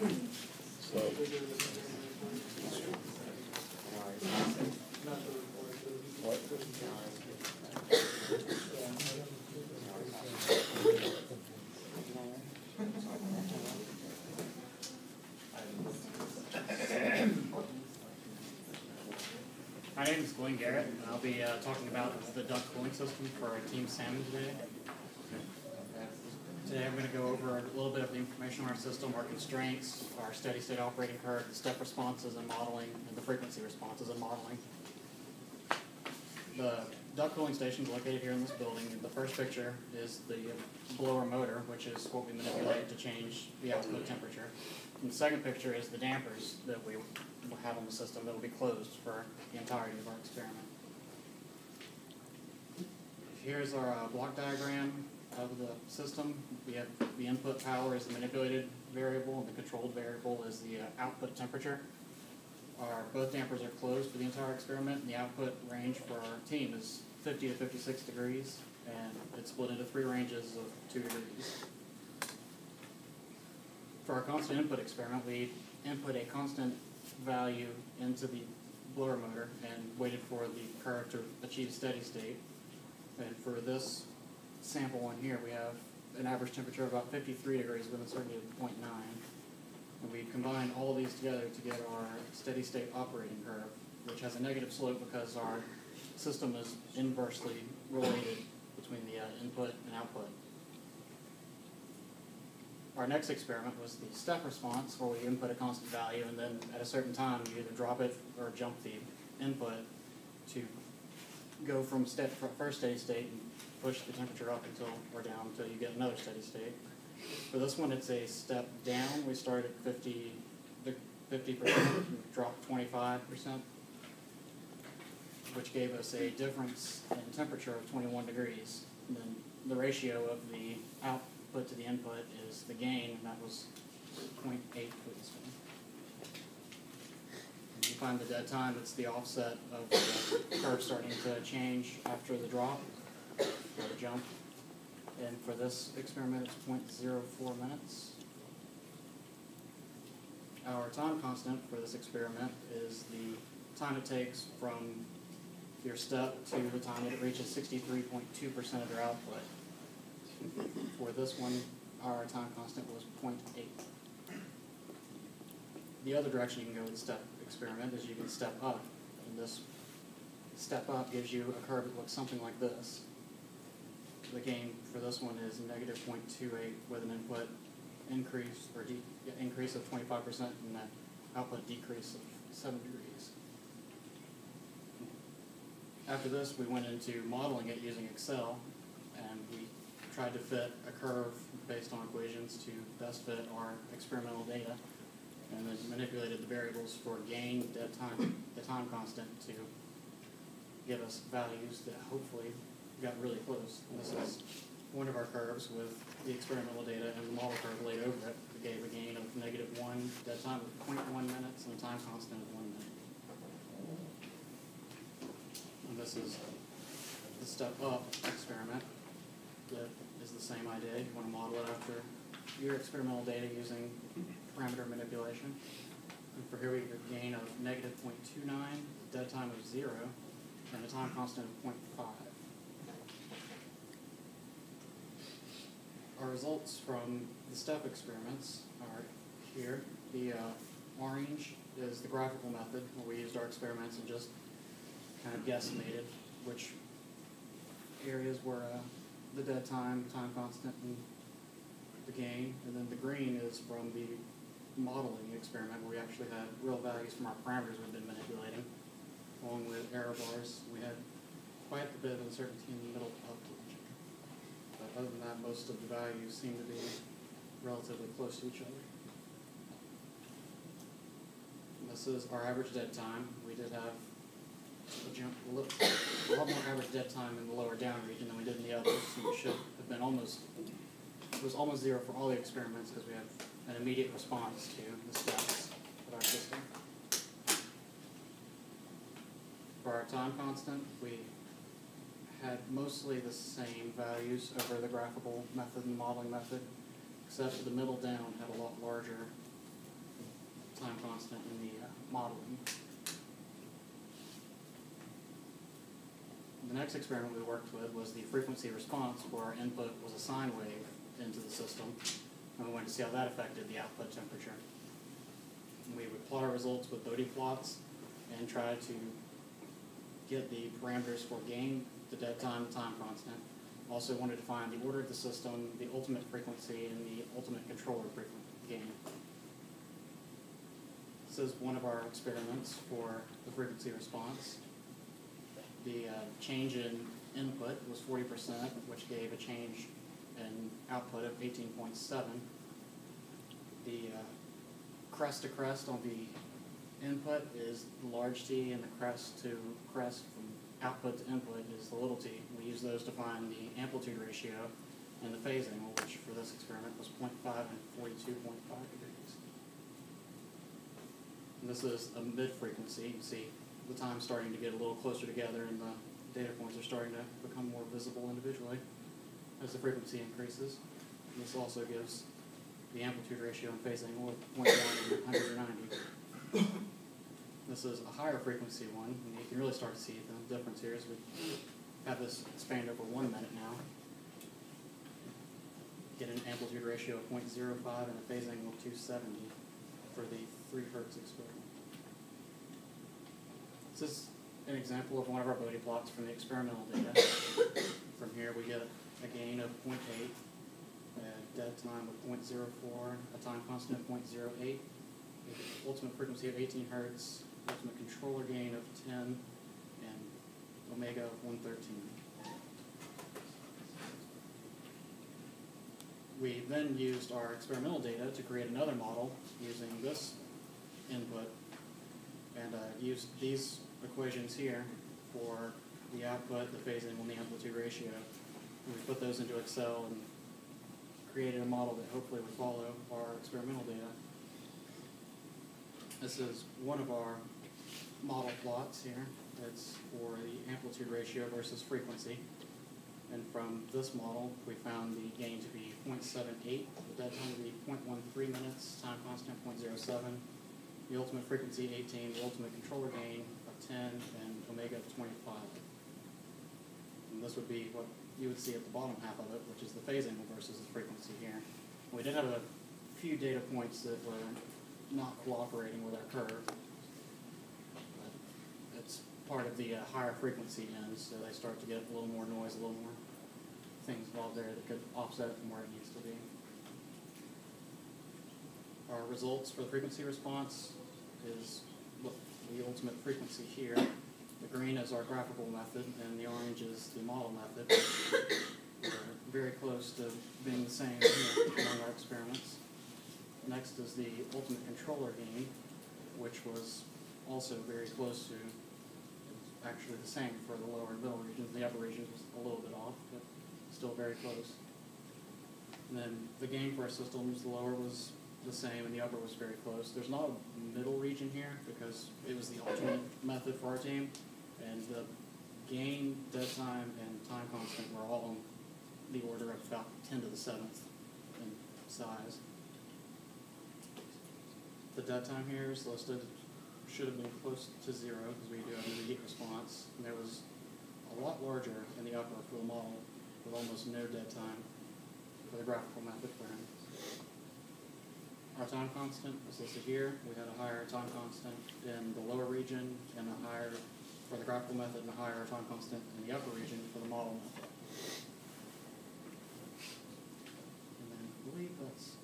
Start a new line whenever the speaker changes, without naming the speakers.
My name is ENGR, and I'll be talking about the duct cooling system for our Team Salmon today. Today I'm going to go over a little bit of the information on our system, our constraints, our steady-state operating curve, the step responses and modeling, and the frequency responses and modeling. The duct cooling station is located here in this building. The first picture is the blower motor, which is what we manipulate to change the output temperature. And the second picture is the dampers that we will have on the system that will be closed for the entirety of our experiment. Here's our block diagram of the system. We have the input power is the manipulated variable, and the controlled variable is the output temperature. Both dampers are closed for the entire experiment, and the output range for our team is 50 to 56 degrees, and it's split into 3 ranges of 2 degrees. For our constant input experiment, we input a constant value into the blower motor and waited for the curve to achieve steady state. And for this sample one here, we have an average temperature of about 53 degrees with uncertainty of 0.9. And we combine all these together to get our steady state operating curve, which has a negative slope because our system is inversely related between the input and output. Our next experiment was the step response, where we input a constant value, and then at a certain time you either drop it or jump the input to go from first steady state and push the temperature up or down until you get another steady state. For this one, it's a step down. We started at 50% and dropped 25%, which gave us a difference in temperature of 21 degrees. And then the ratio of the output to the input is the gain, and that was 0.8 for this one. And you find the dead time, it's the offset of the curve starting to change after the drop or the jump. And for this experiment, it's 0.04 minutes. Our time constant for this experiment is the time it takes from your step to the time that it reaches 63.2% of your output. For this one, our time constant was 0.8. The other direction you can go with the step experiment is you can step up. And this step up gives you a curve that looks something like this. The gain for this one is negative 0.28 with an input increase or increase of 25% and an output decrease of 7 degrees. After this, we went into modeling it using Excel, and we tried to fit a curve based on equations to best fit our experimental data, and then manipulated the variables for gain, dead time, the time constant to give us values that hopefully got really close. And this is one of our curves with the experimental data and the model curve laid over it. It gave a gain of -1, dead time of 0.1 minutes, and a time constant of 1 minute. And this is the step up experiment. That is the same idea. You want to model it after your experimental data using parameter manipulation. And for here we get a gain of -0.29, dead time of 0, and a time constant of 0.5. Our results from the step experiments are here. The orange is the graphical method, where we used our experiments and just kind of guesstimated which areas were the dead time, time constant, and the gain. And then the green is from the modeling experiment, where we actually had real values from our parameters we've been manipulating, along with error bars. We had quite a bit of uncertainty in the middle of the picture. But other than that, most of the values seem to be relatively close to each other. And this is our average dead time. We did have a lot more average dead time in the lower down region than we did in the others. So we should have been it was almost 0 for all the experiments because we have an immediate response to the steps of our system. For our time constant, we had mostly the same values over the graphical method and the modeling method, except the middle down had a lot larger time constant in the modeling. The next experiment we worked with was the frequency response, where our input was a sine wave into the system, and we wanted to see how that affected the output temperature. And we would plot our results with Bode plots and try to get the parameters for gain, the dead time, the time constant. Also wanted to find the order of the system, the ultimate frequency, and the ultimate controller gain. This is one of our experiments for the frequency response. The change in input was 40%, which gave a change in output of 18.7. The crest to crest on the input is the large T, and the crest to crest from output to input is the little t. We use those to find the amplitude ratio and the phase angle, which for this experiment was 0.5 and 42.5 degrees. And this is a mid-frequency. You can see the time starting to get a little closer together, and the data points are starting to become more visible individually as the frequency increases. And this also gives the amplitude ratio and phase angle of 0.1 and 190. This is a higher frequency one, and you can really start to see the difference here as we have this expand over 1 minute now. Get an amplitude ratio of 0.05 and a phase angle of 270 for the 3 Hertz experiment. This is an example of one of our Bode plots from the experimental data. From here we get a gain of 0.8, a dead time of 0.04, a time constant of 0.08, ultimate frequency of 18 Hertz, ultimate controller gain of 10, and omega of 113. We then used our experimental data to create another model using this input, and used these equations here for the output, the phase angle, and the amplitude ratio. And we put those into Excel and created a model that hopefully would follow our experimental data. This is one of our model plots here. It's for the amplitude ratio versus frequency. And from this model, we found the gain to be 0.78, the dead time to be 0.13 minutes, time constant 0.07, the ultimate frequency 18, the ultimate controller gain of 10, and omega of 25. And this would be what you would see at the bottom half of it, which is the phase angle versus the frequency here. We did have a few data points that were not cooperating with our curve. But it's part of the higher frequency ends, so they start to get a little more noise, a little more things involved there that could offset it from where it needs to be. Our results for the frequency response is the ultimate frequency here. The green is our graphical method, and the orange is the model method. We're very close to being the same here among our experiments. Next is the ultimate controller gain, which was also very close to, actually the same for the lower and middle regions. The upper regions was a little bit off, but still very close. And then the gain for our systems, the lower was the same and the upper was very close. There's not a middle region here because it was the alternate method for our team, and the gain, dead time, and time constant were all in the order of about 10 to the 7th in size. The dead time here is listed, should have been close to 0 because we do an immediate response, and there was a lot larger in the upper for the model with almost no dead time for the graphical method for him. Our time constant is listed here. We had a higher time constant in the lower region and a higher for the graphical method and a higher time constant in the upper region for the model method. And then I believe that's